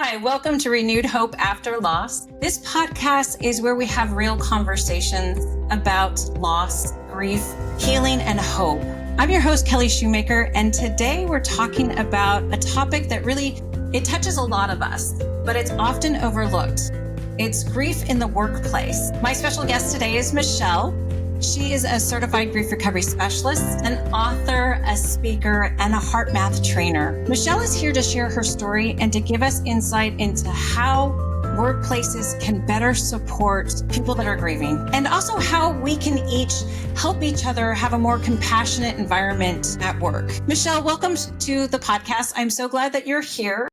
Hi, welcome to Renewed Hope After Loss. This podcast is where we have real conversations about loss, grief, healing, and hope. I'm your host, Kelli Shoemaker, and today we're talking about a topic that really, it touches a lot of us, but it's often overlooked. It's grief in the workplace. My special guest today is Michele. She is a certified grief recovery specialist, an author, a speaker, and a heart math trainer. Michele is here to share her story and to give us insight into how workplaces can better support people that are grieving, and also how we can each help each other have a more compassionate environment at work. Michele, welcome to the podcast. I'm so glad that you're here.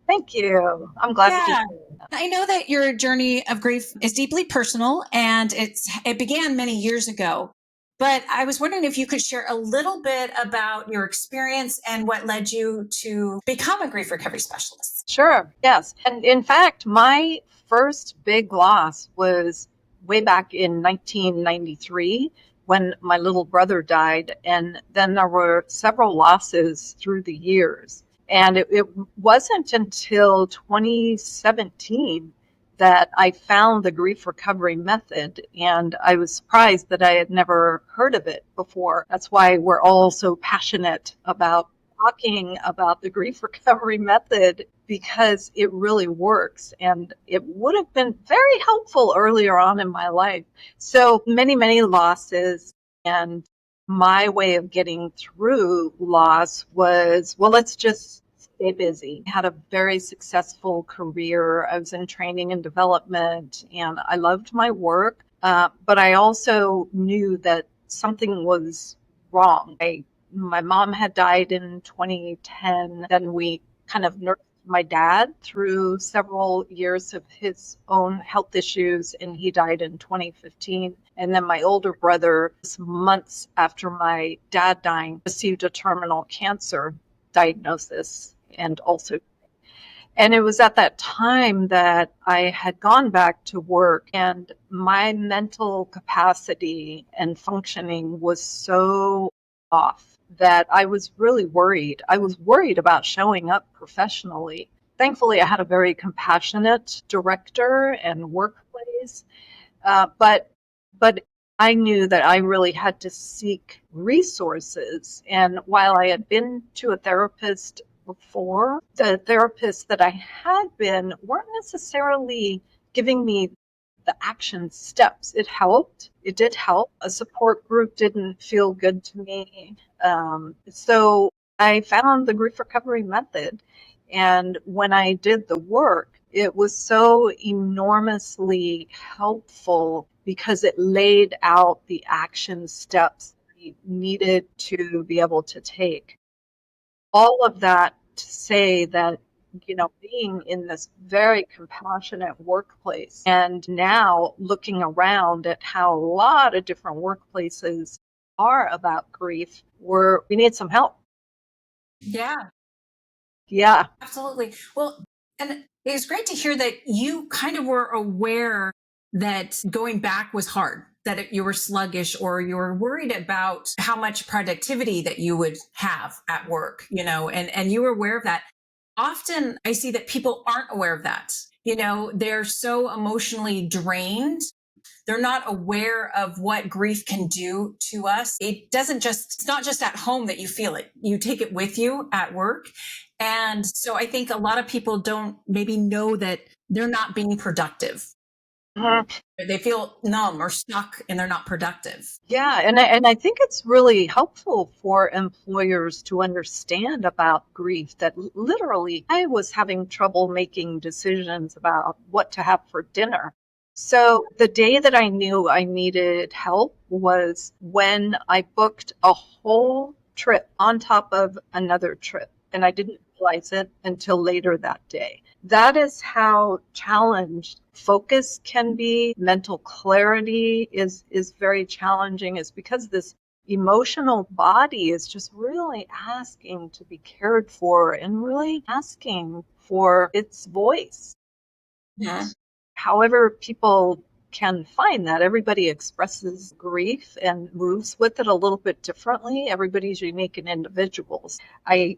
Thank you. I'm glad to be here. I know that your journey of grief is deeply personal and it began many years ago. But I was wondering if you could share a little bit about your experience and what led you to become a grief recovery specialist. Sure, yes. And in fact, my first big loss was way back in 1993 when my little brother died. And then there were several losses through the years. And it wasn't until 2017 that I found the grief recovery method, and I was surprised that I had never heard of it before. That's why we're all so passionate about talking about the grief recovery method, because it really works, and it would have been very helpful earlier on in my life. So many losses, and my way of getting through loss was, well, let's just stay busy. I had a very successful career. I was in training and development, and I loved my work. But I also knew that something was wrong. My mom had died in 2010. Then we kind of nursed my dad through several years of his own health issues, and he died in 2015. And then my older brother, months after my dad dying, received a terminal cancer diagnosis. And it was at that time that I had gone back to work, and my mental capacity and functioning was so off that I was really worried. I was worried about showing up professionally. Thankfully, I had a very compassionate director and workplace, but I knew that I really had to seek resources. And while I had been to a therapist before, the therapists that I had been weren't necessarily giving me the action steps. It helped. It did help. A support group didn't feel good to me. So I found the grief recovery method. And when I did the work, it was so enormously helpful because it laid out the action steps we needed to be able to take. All of that to say that, being in this very compassionate workplace, and now looking around at how a lot of different workplaces are about grief, we need some help. Yeah, absolutely. Well, and it's great to hear that you kind of were aware that going back was hard, that you were sluggish, or you were worried about how much productivity that you would have at work, and you were aware of that. Often I see that people aren't aware of that. They're so emotionally drained. They're not aware of what grief can do to us. It's not just at home that you feel it. You take it with you at work. And so I think a lot of people don't maybe know that they're not being productive. Mm-hmm. They feel numb or stuck and they're not productive. Yeah, and I think it's really helpful for employers to understand about grief, that literally I was having trouble making decisions about what to have for dinner. So the day that I knew I needed help was when I booked a whole trip on top of another trip, and I didn't realize it until later that day. That is how challenged focus can be. Mental clarity is very challenging, is because this emotional body is just really asking to be cared for and really asking for its voice. Yeah. However people can find that everybody expresses grief and moves with it a little bit differently. Everybody's unique and individuals. I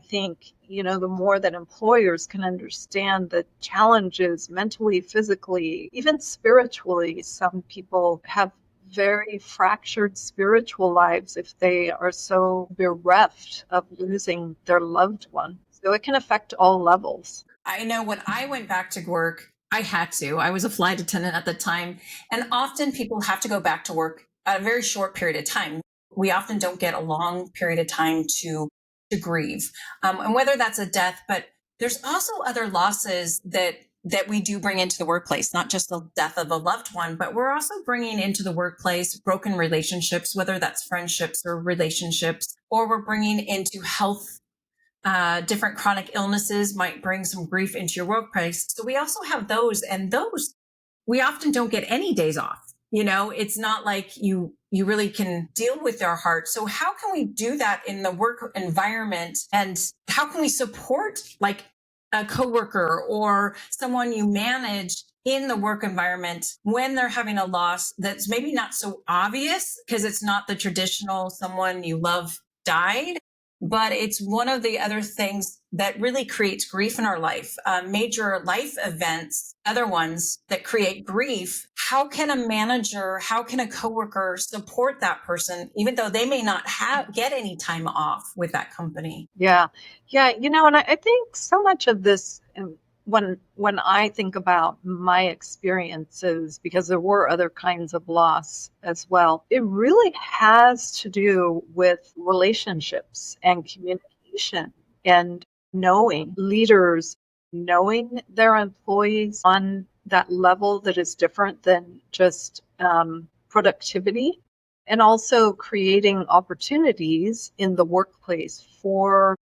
think, the more that employers can understand the challenges mentally, physically, even spiritually, some people have very fractured spiritual lives if they are so bereft of losing their loved one. So it can affect all levels. I know when I went back to work, I had to. I was a flight attendant at the time. And often people have to go back to work at a very short period of time. We often don't get a long period of time to grieve. And whether that's a death, but there's also other losses that we do bring into the workplace, not just the death of a loved one, but we're also bringing into the workplace broken relationships, whether that's friendships or relationships, or we're bringing into health. Different chronic illnesses might bring some grief into your workplace. So we also have those, and those we often don't get any days off. It's not like you really can deal with their heart. So how can we do that in the work environment? And how can we support like a coworker or someone you manage in the work environment when they're having a loss that's maybe not so obvious because it's not the traditional someone you love died, but it's one of the other things that really creates grief in our life. Major life events, other ones that create grief. How can a manager, how can a coworker support that person, even though they may not get any time off with that company? Yeah. And I think so much of this, when I think about my experiences, because there were other kinds of loss as well, it really has to do with relationships and communication and knowing leaders, knowing their employees on that level that is different than just productivity, and also creating opportunities in the workplace for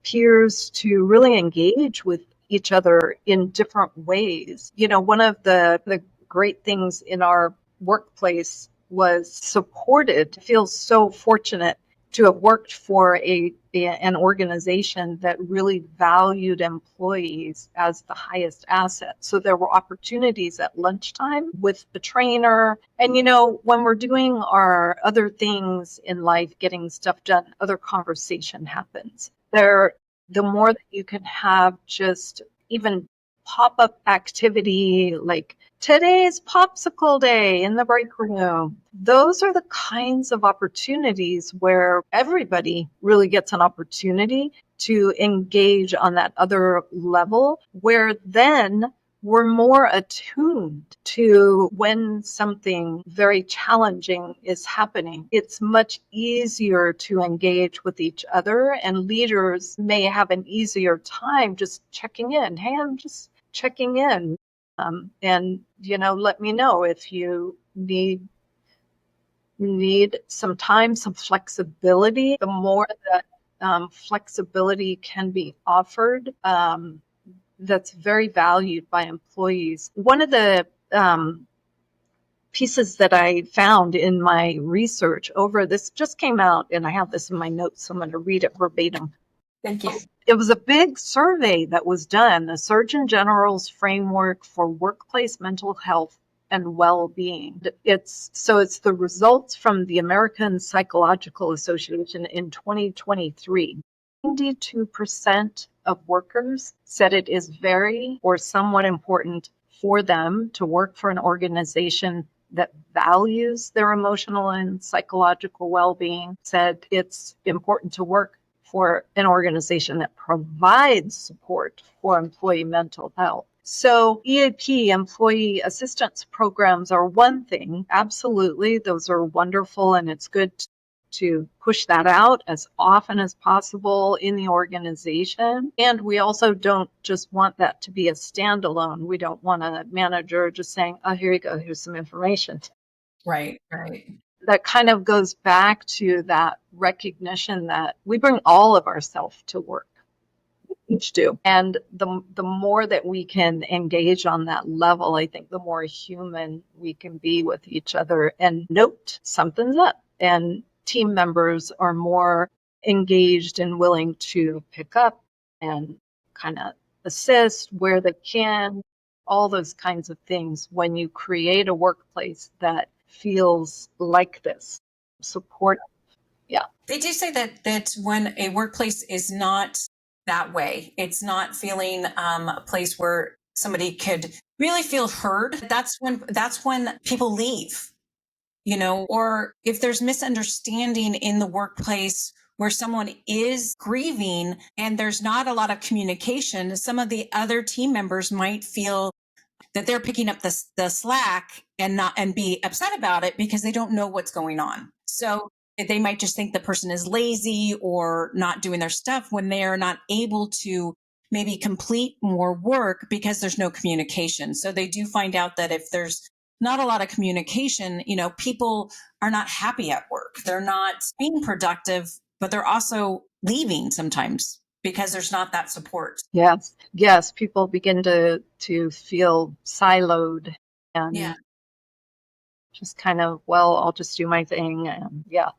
peers to really engage with each other in different ways. One of the great things in our workplace was supported. I feel so fortunate to have worked for an organization that really valued employees as the highest asset. So there were opportunities at lunchtime with the trainer. And, when we're doing our other things in life, getting stuff done, other conversation happens. The more that you can have just even pop-up activity like today's popsicle day in the break room, those are the kinds of opportunities where everybody really gets an opportunity to engage on that other level, where then we're more attuned to when something very challenging is happening. It's much easier to engage with each other, and leaders may have an easier time just checking in. Hey, I'm just checking in. And, let me know if you need some time, some flexibility. The more that flexibility can be offered, that's very valued by employees. One of the pieces that I found in my research this just came out, and I have this in my notes, so I'm going to read it verbatim. Thank you. It was a big survey that was done, the Surgeon General's Framework for Workplace Mental Health and Well-Being. It's the results from the American Psychological Association in 2023. 92% of workers said it is very or somewhat important for them to work for an organization that values their emotional and psychological well-being, said it's important to work for an organization that provides support for employee mental health. So EAP, employee assistance programs, are one thing. Absolutely, those are wonderful, and it's good to push that out as often as possible in the organization. And we also don't just want that to be a standalone. We don't want a manager just saying, oh, here you go, here's some information. Right. That kind of goes back to that recognition that we bring all of ourselves to work. We each do. And the more that we can engage on that level, I think the more human we can be with each other and note something's up. And team members are more engaged and willing to pick up and kind of assist where they can. all those kinds of things when you create a workplace that feels like this, support. Yeah. They do say that when a workplace is not that way, it's not feeling a place where somebody could really feel heard. That's when people leave, or if there's misunderstanding in the workplace where someone is grieving and there's not a lot of communication, some of the other team members might feel that they're picking up the slack and be upset about it because they don't know what's going on. So they might just think the person is lazy or not doing their stuff when they are not able to maybe complete more work because there's no communication. So they do find out that if there's not a lot of communication, people are not happy at work. They're not being productive, but they're also leaving sometimes because there's not that support. Yes. Yes. People begin to feel siloed and just kind of, well, I'll just do my thing. And Yeah.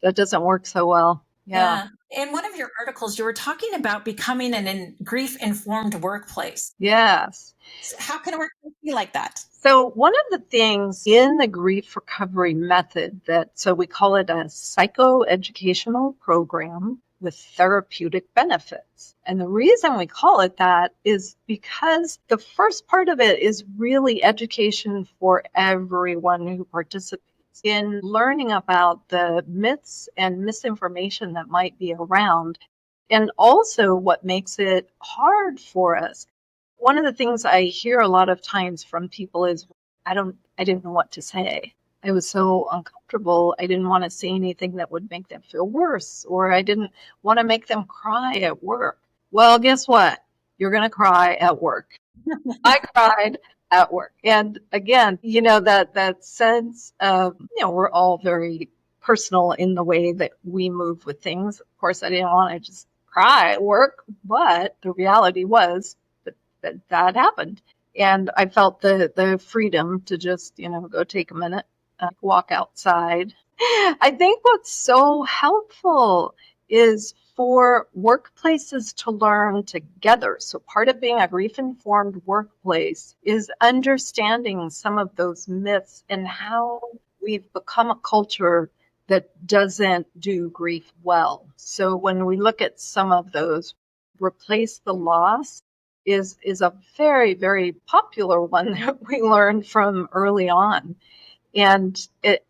That doesn't work so well. Yeah. In one of your articles, you were talking about becoming an grief-informed workplace. Yes. So how can a workplace be like that? So one of the things in the grief recovery method so we call it a psychoeducational program with therapeutic benefits. And the reason we call it that is because the first part of it is really education for everyone who participates in learning about the myths and misinformation that might be around, and also what makes it hard for us. One of the things I hear a lot of times from people is, I didn't know what to say. I was so uncomfortable. I didn't want to say anything that would make them feel worse, or I didn't want to make them cry at work. Well, guess what? You're going to cry at work. I cried at work. And again, that sense of, we're all very personal in the way that we move with things. Of course, I didn't want to just cry at work, but the reality was that happened. And I felt the freedom to just, go take a minute, walk outside. I think what's so helpful is for workplaces to learn together. So part of being a grief-informed workplace is understanding some of those myths and how we've become a culture that doesn't do grief well. So when we look at some of those, replace the loss is a very, very popular one that we learned from early on. And it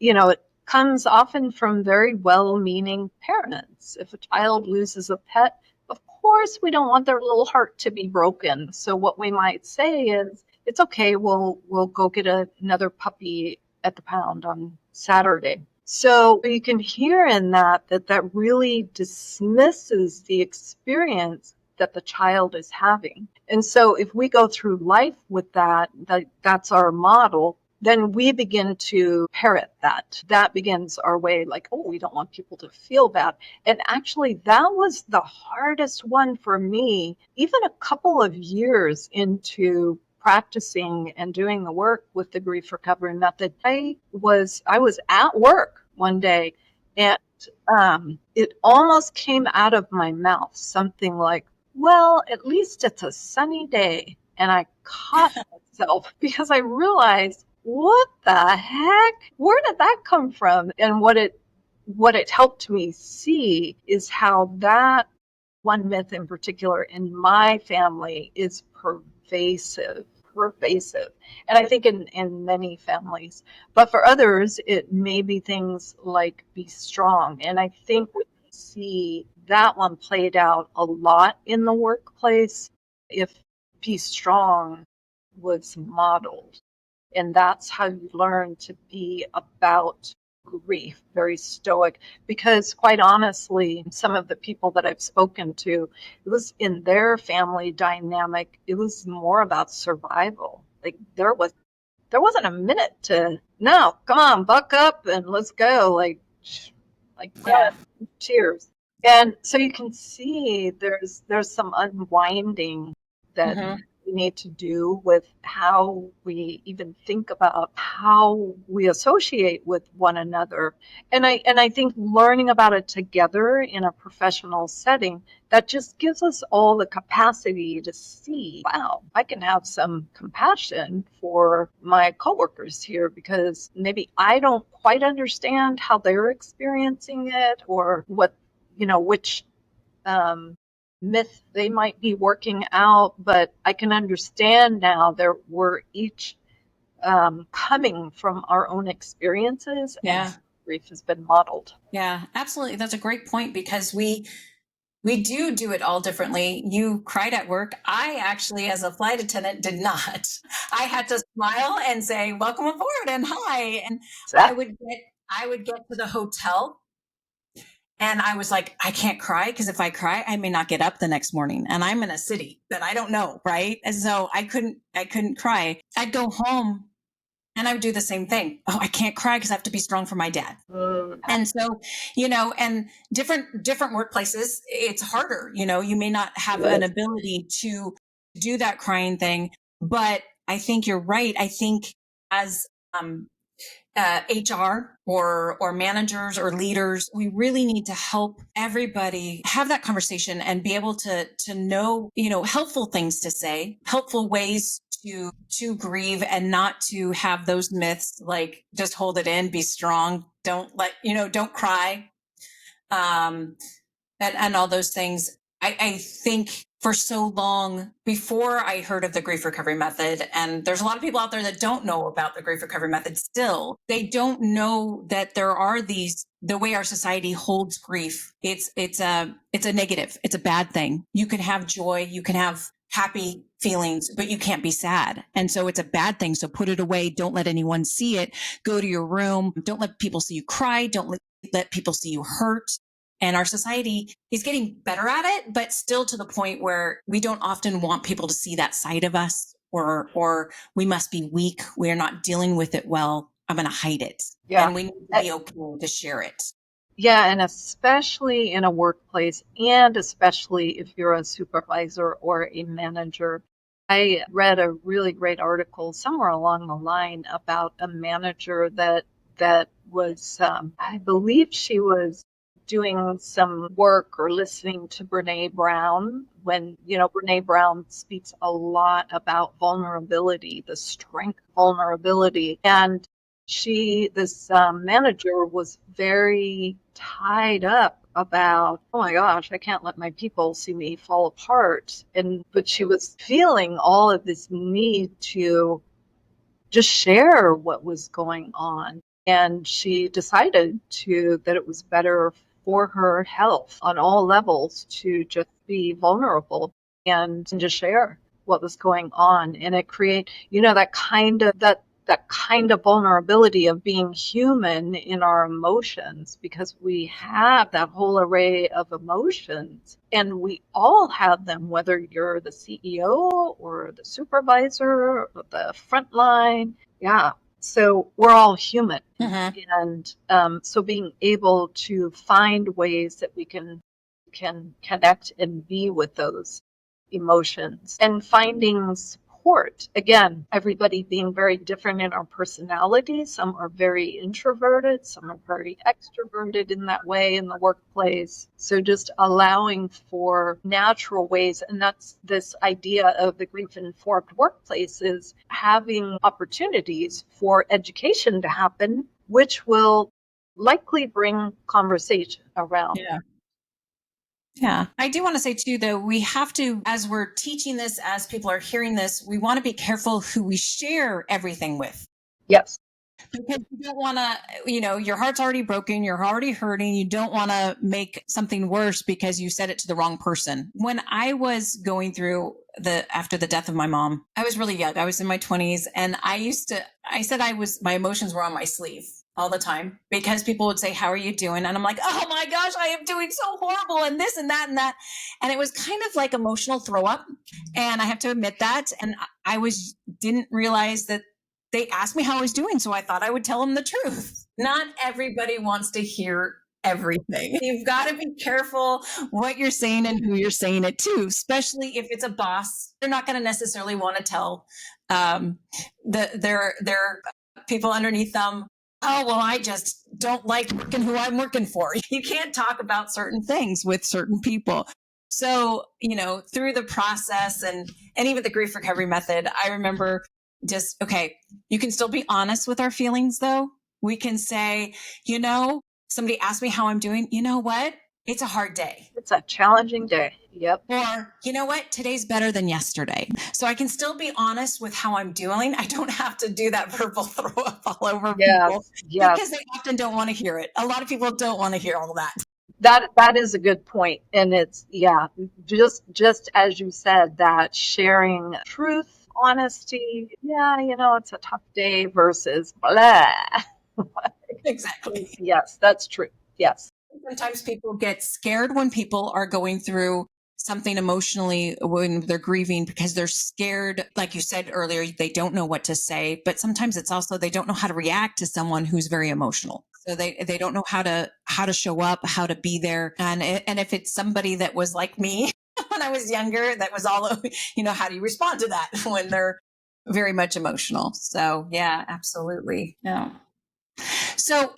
comes often from very well-meaning parents. If a child loses a pet, of course we don't want their little heart to be broken. So what we might say is, it's okay, we'll go get another puppy at the pound on Saturday. So you can hear in that really dismisses the experience that the child is having. And so if we go through life with that's our model, then we begin to parrot that. That begins our way, like, oh, we don't want people to feel bad. And actually, that was the hardest one for me, even a couple of years into practicing and doing the work with the grief recovery method. I was at work one day, and it almost came out of my mouth something like, well, at least it's a sunny day. And I caught myself because I realized, what the heck? Where did that come from? And what it helped me see is how that one myth in particular in my family is pervasive. And I think in many families. But for others, it may be things like be strong. And I think we see that one played out a lot in the workplace if be strong was modeled. And that's how you learn to be about grief, very stoic. Because quite honestly, some of the people that I've spoken to, it was in their family dynamic, it was more about survival. Like there wasn't a minute to, no, come on, buck up and let's go. Like tears. And so you can see there's some unwinding that we need to do with how we even think about how we associate with one another. And I think learning about it together in a professional setting, that just gives us all the capacity to see, wow, I can have some compassion for my coworkers here because maybe I don't quite understand how they're experiencing it, or what, which um, myth they might be working out, but I can understand now that we're each coming from our own experiences, and Yeah. grief has been modeled. Yeah, absolutely. That's a great point because we do it all differently. You cried at work. I actually, as a flight attendant, did not. I had to smile and say, "Welcome aboard" and hi. And I That, would get I would get to the hotel and I was like, I can't cry because if I cry, I may not get up the next morning. And I'm in a city that I don't know, right? And so I couldn't cry. I'd go home and I would do the same thing. Oh, I can't cry because I have to be strong for my dad. And so, and different workplaces, it's harder. You may not have an ability to do that crying thing, but I think you're right. I think as HR or managers or leaders, we really need to help everybody have that conversation and be able to know, helpful things to say, helpful ways to grieve, and not to have those myths like just hold it in, be strong, don't cry, um, and all those things. I think for so long before I heard of the grief recovery method, and there's a lot of people out there that don't know about the grief recovery method still, they don't know that there are the way our society holds grief. It's a negative. It's a bad thing. You can have joy, you can have happy feelings, but you can't be sad. And so it's a bad thing. So put it away. Don't let anyone see it. Go to your room. Don't let people see you cry. Don't let people see you hurt. And our society is getting better at it, but still to the point where we don't often want people to see that side of us, or we must be weak. We're not dealing with it well. I'm going to hide it. yeah. And we need to be okay to share it. Yeah, and especially in a workplace, and especially if you're a supervisor or a manager. I read a really great article somewhere along the line about a manager that was, I believe she was doing some work or listening to Brene Brown when, Brene Brown speaks a lot about vulnerability, the strength of vulnerability. And this manager was very tied up about, oh my gosh, I can't let my people see me fall apart. But she was feeling all of this need to just share what was going on. And she decided that it was better for her health on all levels to just be vulnerable and just share what was going on. And it create, that kind of vulnerability of being human in our emotions, because we have that whole array of emotions and we all have them, whether you're the CEO or the supervisor or the front line. Yeah. So we're all human. Mm-hmm. And so being able to find ways that we can connect and be with those emotions, and finding support. Again, everybody being very different in our personalities. Some are very introverted, some are very extroverted in that way in the workplace. So just allowing for natural ways, and that's this idea of the grief informed workplace, is having opportunities for education to happen, which will likely bring conversation around. Yeah. Yeah. I do want to say too, though, we have to, as we're teaching this, as people are hearing this, we want to be careful who we share everything with. Yes. Because you don't want to, your heart's already broken, you're already hurting. You don't want to make something worse because you said it to the wrong person. When I was going through after the death of my mom, I was really young. I was in my 20s, and I said my emotions were on my sleeve all the time, because people would say, "How are you doing?" And I'm like, "Oh my gosh, I am doing so horrible," and this and that and that. And it was kind of like emotional throw up. And I have to admit that. And didn't realize that they asked me how I was doing, so I thought I would tell them the truth. Not everybody wants to hear everything. You've got to be careful what you're saying and who you're saying it to, especially if it's a boss. They're not going to necessarily want to tell their people underneath them, oh, well, I just don't like working who I'm working for. You can't talk about certain things with certain people. So, through the process and even the grief recovery method, I remember just, okay, you can still be honest with our feelings though. We can say, somebody asked me how I'm doing. You know what? It's a hard day. It's a challenging day. Yep. Or, you know what? Today's better than yesterday. So I can still be honest with how I'm doing. I don't have to do that verbal throw up all over people because they often don't want to hear it. A lot of people don't want to hear all that. That is a good point. And it's, just as you said, that sharing truth, honesty, it's a tough day versus blah. Exactly. Yes, that's true. Yes. Sometimes people get scared when people are going through something emotionally when they're grieving because they're scared. Like you said earlier, they don't know what to say, but sometimes it's also they don't know how to react to someone who's very emotional. So they don't know how to show up, how to be there. And if it's somebody that was like me when I was younger, that was all, how do you respond to that when they're very much emotional? So yeah, absolutely. Yeah. So,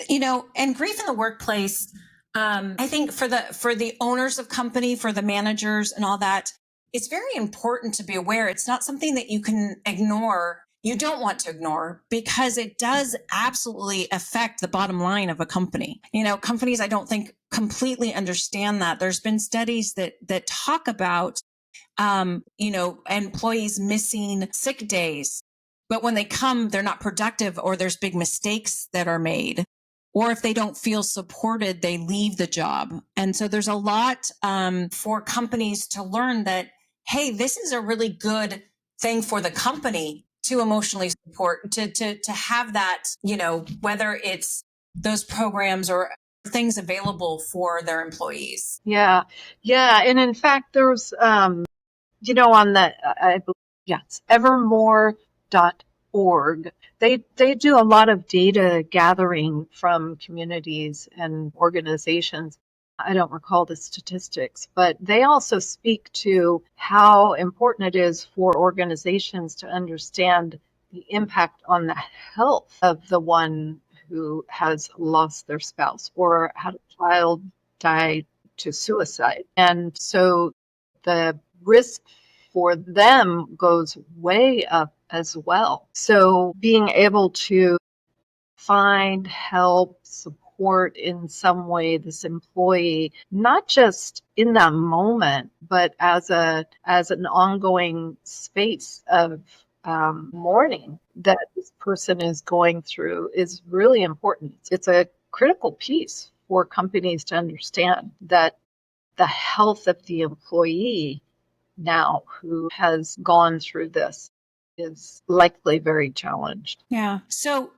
and grief in the workplace, I think for the owners of company, for the managers and all that, it's very important to be aware. It's not something that you can ignore. You don't want to ignore because it does absolutely affect the bottom line of a company. Companies, I don't think completely understand that. There's been studies that talk about, employees missing sick days, but when they come, they're not productive or there's big mistakes that are made. Or if they don't feel supported, they leave the job. And so there's a lot for companies to learn that, hey, this is a really good thing for the company to emotionally support, to have that, whether it's those programs or things available for their employees. Yeah. Yeah. And in fact, there's, on the, I believe, yes, evermore.org. They do a lot of data gathering from communities and organizations. I don't recall the statistics, but they also speak to how important it is for organizations to understand the impact on the health of the one who has lost their spouse or had a child die to suicide. And so the risk for them goes way up as well. So being able to find help, support in some way this employee, not just in that moment, but as an ongoing space of mourning that this person is going through is really important. It's a critical piece for companies to understand that the health of the employee now who has gone through this is likely very challenged. Yeah. So,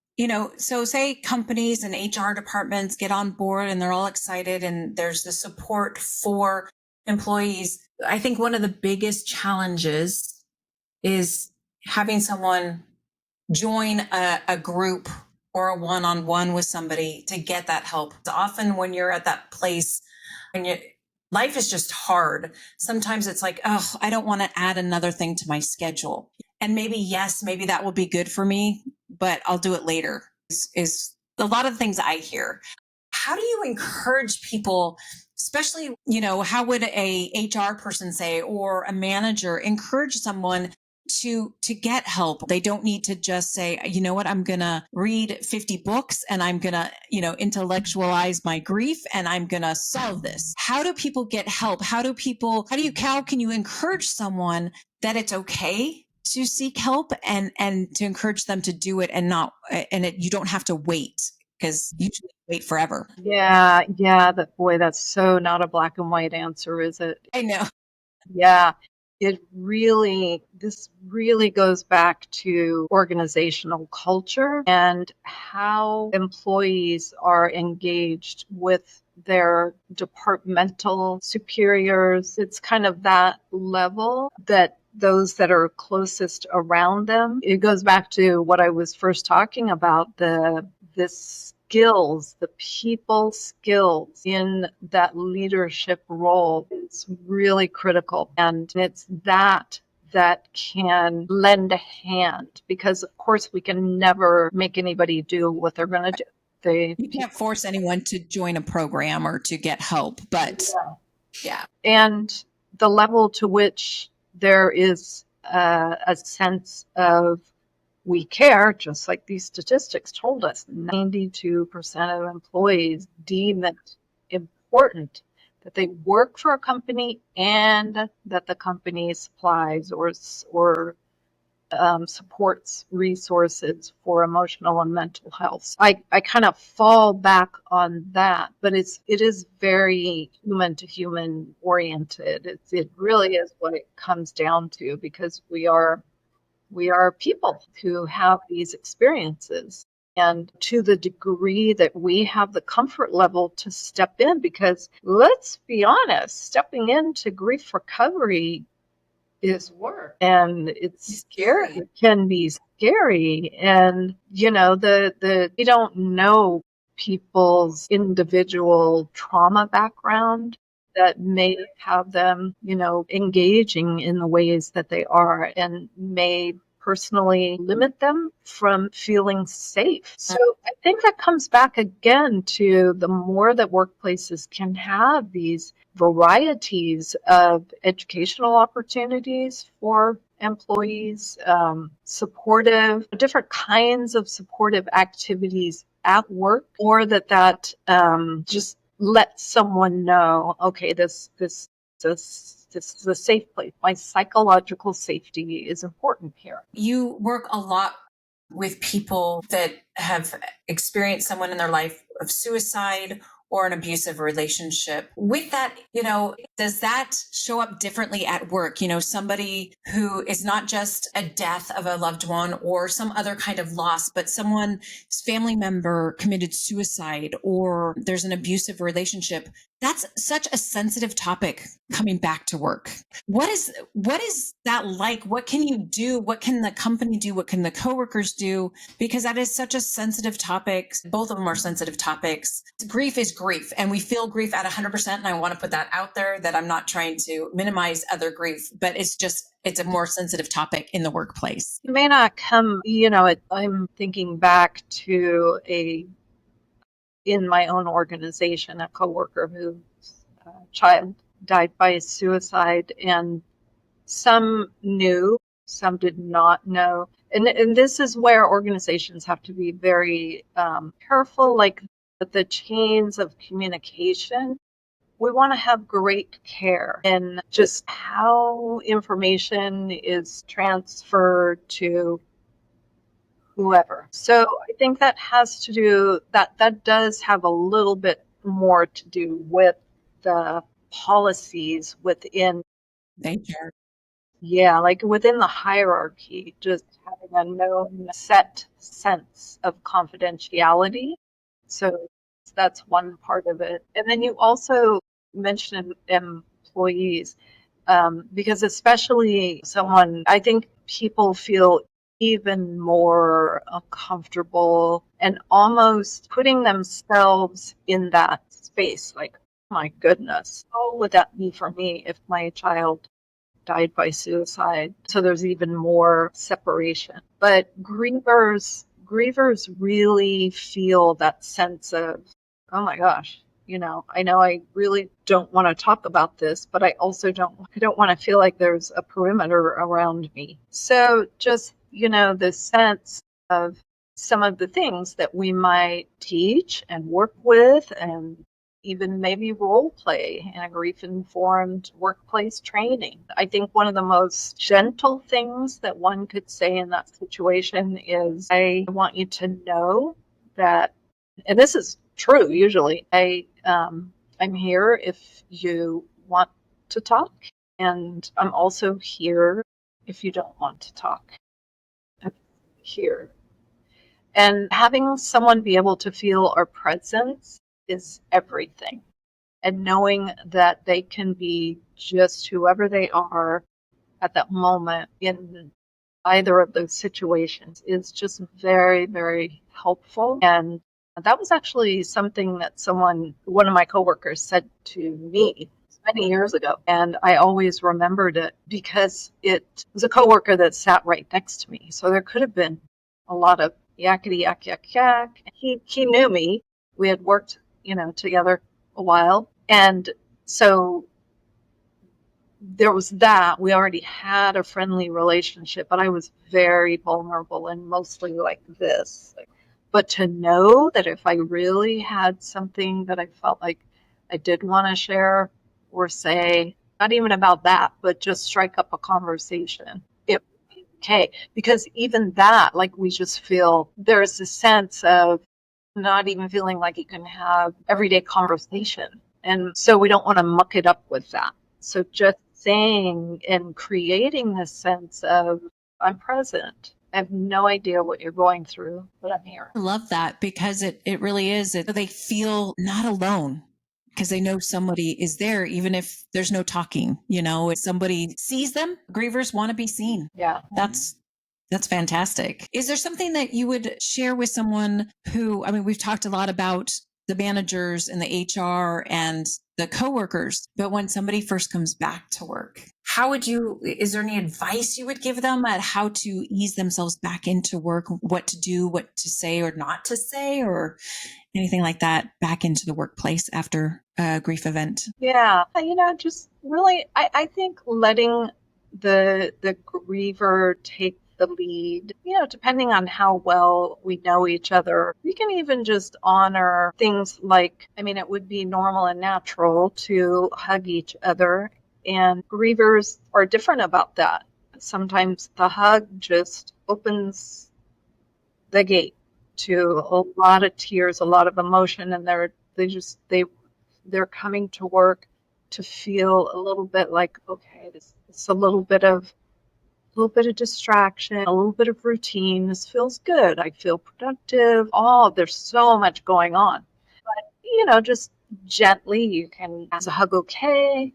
so say companies and HR departments get on board and they're all excited and there's the support for employees. I think one of the biggest challenges is having someone join a group or a one-on-one with somebody to get that help. Often when you're at that place, life is just hard. Sometimes it's like, oh, I don't want to add another thing to my schedule. And maybe that will be good for me, but I'll do it later is a lot of the things I hear. How do you encourage people, especially, how would a HR person say, or a manager encourage someone to get help? They don't need to just say, you know what, I'm going to read 50 books and I'm going to, intellectualize my grief and I'm going to solve this. How do people get help? How can you encourage someone that it's okay to seek help and to encourage them to do it you don't have to wait because you usually wait forever. Yeah, that's so not a black and white answer, is it? I know. Yeah. This really goes back to organizational culture and how employees are engaged with their departmental superiors. It's kind of that level that those that are closest around them. It goes back to what I was first talking about, this skills, the people skills in that leadership role is really critical. And it's that can lend a hand, because of course we can never make anybody do what they're going to do. You can't force anyone to join a program or to get help, but yeah. And the level to which there is a sense of we care, just like these statistics told us, 92% of employees deem it important that they work for a company and that the company supplies or supports resources for emotional and mental health. I kind of fall back on that, but it is very human to human oriented. It really is what it comes down to, because we are people who have these experiences. And to the degree that we have the comfort level to step in, because let's be honest, stepping into grief recovery is work, and it's scary. It can be scary. And we don't know people's individual trauma background that may have them engaging in the ways that they are, and may personally limit them from feeling safe. So I think that comes back again to the more that workplaces can have these varieties of educational opportunities for employees, different kinds of supportive activities at work, or that just let someone know, okay, this is a safe place. My psychological safety is important here. You work a lot with people that have experienced someone in their life of suicide or an abusive relationship. With that, does that show up differently at work? Somebody who is not just a death of a loved one or some other kind of loss, but someone's family member committed suicide, or there's an abusive relationship. That's such a sensitive topic coming back to work. What is that like? What can you do? What can the company do? What can the coworkers do? Because that is such a sensitive topic. Both of them are sensitive topics. Grief is grief, and we feel grief at 100%. And I want to put that out there, that I'm not trying to minimize other grief, but it's a more sensitive topic in the workplace. It may not come, I'm thinking back to in my own organization, a coworker whose child died by suicide, and some knew, some did not know. And this is where organizations have to be very careful, like the chains of communication. We want to have great care in just how information is transferred to whoever. So I think that has to do, that does have a little bit more to do with the policies within. Thank you. Yeah, like within the hierarchy, just having a known set sense of confidentiality. So that's one part of it. And then you also mentioned employees, because especially I think people feel even more uncomfortable and almost putting themselves in that space. Like, my goodness, how would that be for me if my child died by suicide? So there's even more separation. But grievers really feel that sense of, oh my gosh, I know I really don't want to talk about this, but I also don't want to feel like there's a perimeter around me. So just, the sense of some of the things that we might teach and work with, and even maybe role play in a grief-informed workplace training. I think one of the most gentle things that one could say in that situation is, I want you to know that, and this is true usually, I'm here if you want to talk, and I'm also here if you don't want to talk. I'm here. And having someone be able to feel our presence is everything. And knowing that they can be just whoever they are at that moment in either of those situations is just very, very helpful. And That was actually something that one of my coworkers said to me many years ago. And I always remembered it because it was a coworker that sat right next to me. So there could have been a lot of yakety yak, yak, yak. He knew me. We had worked, together a while. And so there was that. We already had a friendly relationship, but I was very vulnerable and mostly like this. But to know that if I really had something that I felt like I did want to share or say, not even about that, but just strike up a conversation, it would be okay. Because even that, like we just feel there's a sense of not even feeling like you can have everyday conversation. And so we don't want to muck it up with that. So just saying and creating this sense of I'm present. I have no idea what you're going through, but I'm here. I love that because it really is. They feel not alone because they know somebody is there, even if there's no talking. If somebody sees them, grievers want to be seen. Yeah. That's fantastic. Is there something that you would share with someone who, we've talked a lot about the managers and the HR and the coworkers, but when somebody first comes back to work, is there any advice you would give them at how to ease themselves back into work, what to do, what to say or not to say, or anything like that back into the workplace after a grief event? Yeah. Just really, I think letting the griever take the lead, depending on how well we know each other, we can even just honor things like, it would be normal and natural to hug each other. And grievers are different about that. Sometimes the hug just opens the gate to a lot of tears, a lot of emotion, and they're coming to work to feel a little bit like, okay, this is a little bit of distraction, a little bit of routine. This feels good. I feel productive. Oh, there's so much going on. But, just gently, you can ask a hug, okay?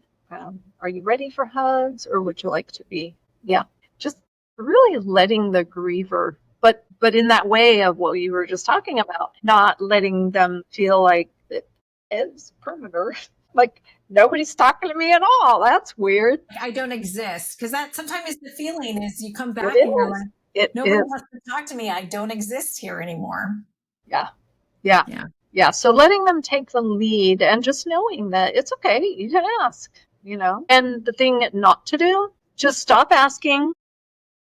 Are you ready for hugs or would you like to be? Yeah, just really letting the griever, but in that way of what you were just talking about, not letting them feel like it is perimeter. Like nobody's talking to me at all. That's weird. I don't exist, because that sometimes is the feeling is you come back It and you're is. like, It nobody is. wants to talk to me. I don't exist here anymore. Yeah. Yeah. Yeah. Yeah. So letting them take the lead and just knowing that it's okay. You can ask, And the thing not to do, just stop asking,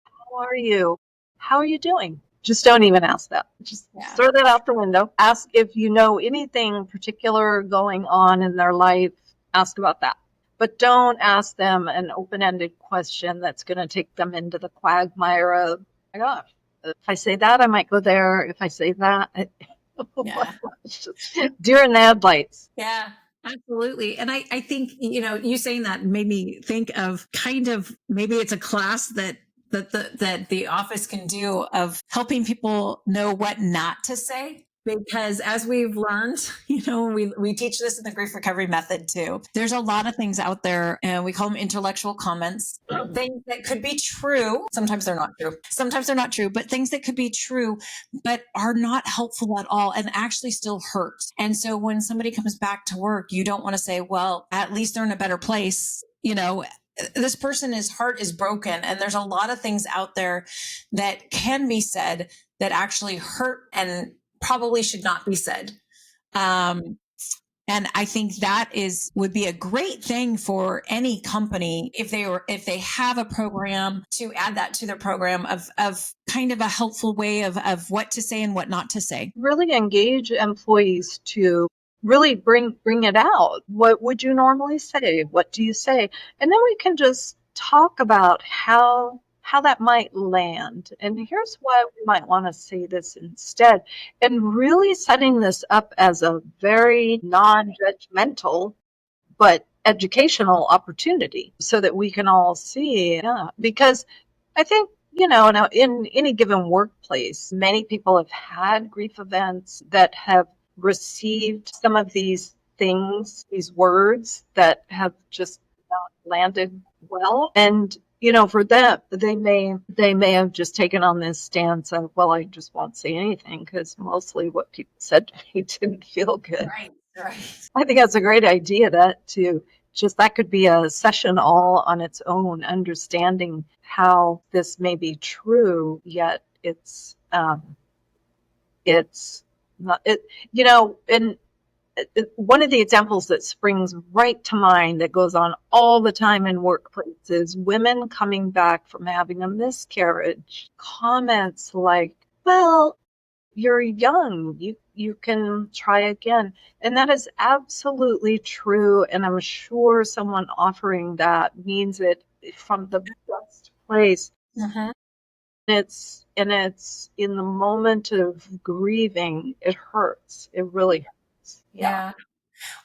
how are you? How are you doing? Just don't even ask that. Just Yeah. throw that out the window. Ask if you know anything particular going on in their life. Ask about that. But don't ask them an open-ended question that's going to take them into the quagmire of, oh my gosh, if I say that, I might go there. If I say that, Yeah. it's just deer in the headlights. Yeah, absolutely. And I think, you saying that made me think of kind of maybe it's a class that the office can do of helping people know what not to say. Because as we've learned, we teach this in the grief recovery method too. There's a lot of things out there and we call them intellectual comments, things that could be true. Sometimes they're not true. Sometimes they're not true, but things that could be true, but are not helpful at all and actually still hurt. And so when somebody comes back to work, you don't want to say, well, at least they're in a better place. This person's heart is broken and there's a lot of things out there that can be said that actually hurt and probably should not be said. And I think that would be a great thing for any company if they have a program to add that to their program of kind of a helpful way of what to say and what not to say. Really engage employees to really bring it out. What would you normally say? What do you say? And then we can just talk about how that might land. And here's why we might want to say this instead. And really setting this up as a very non-judgmental but educational opportunity so that we can all see. Yeah, because I think, now in any given workplace, many people have had grief events that have received some of these things, these words that have just not landed well. And, for them, they may have just taken on this stance of, well, I just won't say anything because mostly what people said to me didn't feel good. Right, right. I think that's a great idea, that could be a session all on its own, understanding how this may be true, yet it's not it, and one of the examples that springs right to mind that goes on all the time in workplaces, women coming back from having a miscarriage, comments like, well, you're young, you can try again. And that is absolutely true. And I'm sure someone offering that means it from the best place. Mm-hmm. And it's in the moment of grieving, it hurts. It really hurts. Yeah. Yeah.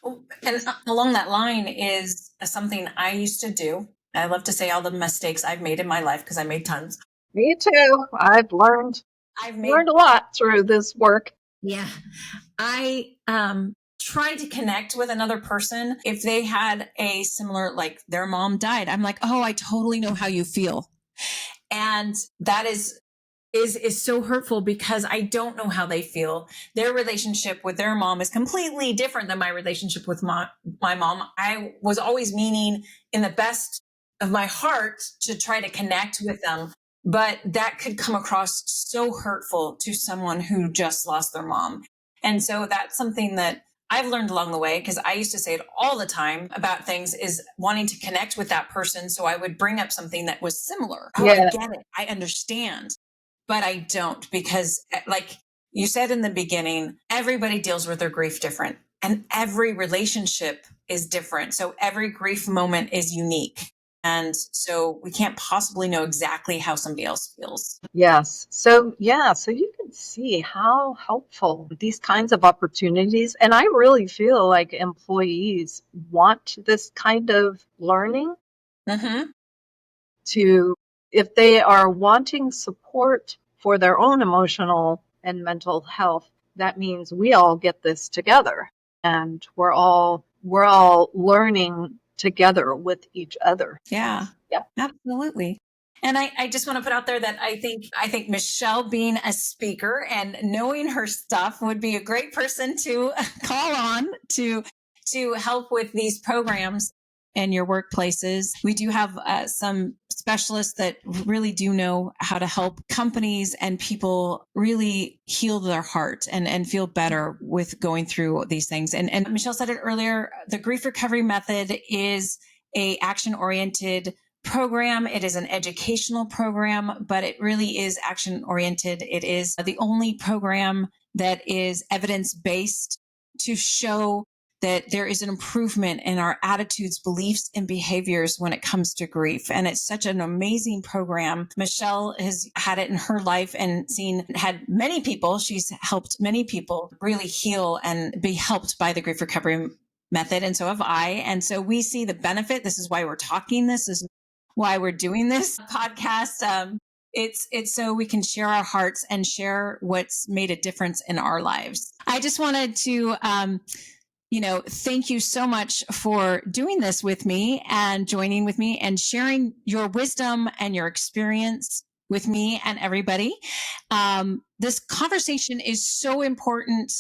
Oh, and along that line is something I used to do. I love to say all the mistakes I've made in my life because I made tons. Me too. I've I've made, learned a lot through this work. yeah. I tried to connect with another person if they had a similar, like their mom died. I'm like, oh, I totally know how you feel. And that is so hurtful because I don't know how they feel. Their relationship with their mom is completely different than my relationship with my mom. I was always meaning in the best of my heart to try to connect with them, but that could come across so hurtful to someone who just lost their mom. And so that's something that I've learned along the way, because I used to say it all the time about things, is wanting to connect with that person. So I would bring up something that was similar. Oh, Yeah. I get it. I understand. But I don't, because like you said in the beginning, everybody deals with their grief different, and every relationship is different. So every grief moment is unique. And so we can't possibly know exactly how somebody else feels. Yes. So, yeah, so you can see how helpful these kinds of opportunities, and I really feel like employees want this kind of learning Mm-hmm. to, if they are wanting support for their own emotional and mental health, that means we all get this together and we're all learning together with each other. Yeah, Yeah. absolutely. And I just want to put out there that I think Michele, being a speaker and knowing her stuff, would be a great person to call on to help with these programs in your workplaces. We do have some specialists that really do know how to help companies and people really heal their heart and feel better with going through these things. And Michele said it earlier, the grief recovery method is a action oriented program. It is an educational program, but it really is action oriented. It is the only program that is evidence based to show that there is an improvement in our attitudes, beliefs, and behaviors when it comes to grief. And it's such an amazing program. Michele has had it in her life and had many people, she's helped many people really heal and be helped by the grief recovery method. And so have I. And so we see the benefit. This is why we're talking. This is why we're doing this podcast. It's so we can share our hearts and share what's made a difference in our lives. I just wanted to, thank you so much for doing this with me and joining with me and sharing your wisdom and your experience with me and everybody. This conversation is so important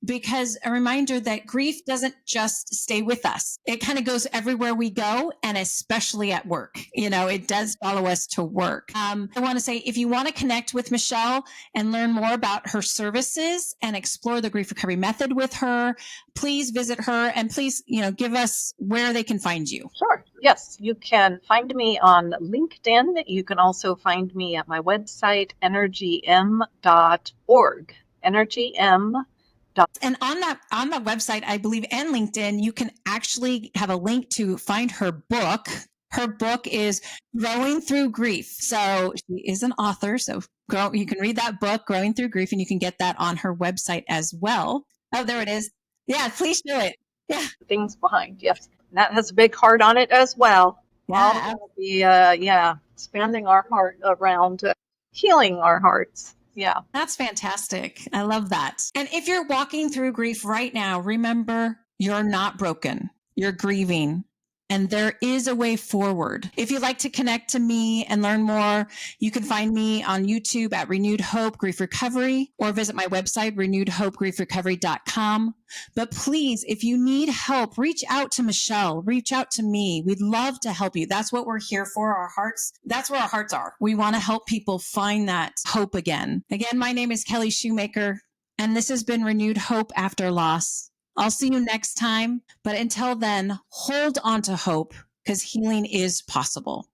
because a reminder that grief doesn't just stay with us. It kind of goes everywhere we go, and especially at work. It does follow us to work. I want to say, if you want to connect with Michele and learn more about her services and explore the grief recovery method with her, please visit her, and please, give us where they can find you. Sure. Yes, you can find me on LinkedIn. You can also find me at my website, energym.org. Energym. And on the website, I believe, and LinkedIn, you can actually have a link to find her book. Her book is Growing Through Grief. So she is an author. So you can read that book, Growing Through Grief, and you can get that on her website as well. Oh, there it is. Yeah, please show it. Yeah. Things behind. Yes. That has a big heart on it as well. Yeah. All the, expanding our heart around healing our hearts. Yeah. That's fantastic. I love that. And if you're walking through grief right now, remember, you're not broken. You're grieving. and there is a way forward. If you'd like to connect to me and learn more, you can find me on YouTube at Renewed Hope Grief Recovery or visit my website, renewedhopegriefrecovery.com. But please, if you need help, reach out to Michele, reach out to me. We'd love to help you. That's what we're here for. That's where our hearts are. We want to help people find that hope again. Again, my name is Kelli Shoemaker, and this has been Renewed Hope After Loss. I'll see you next time. But until then, hold on to hope because healing is possible.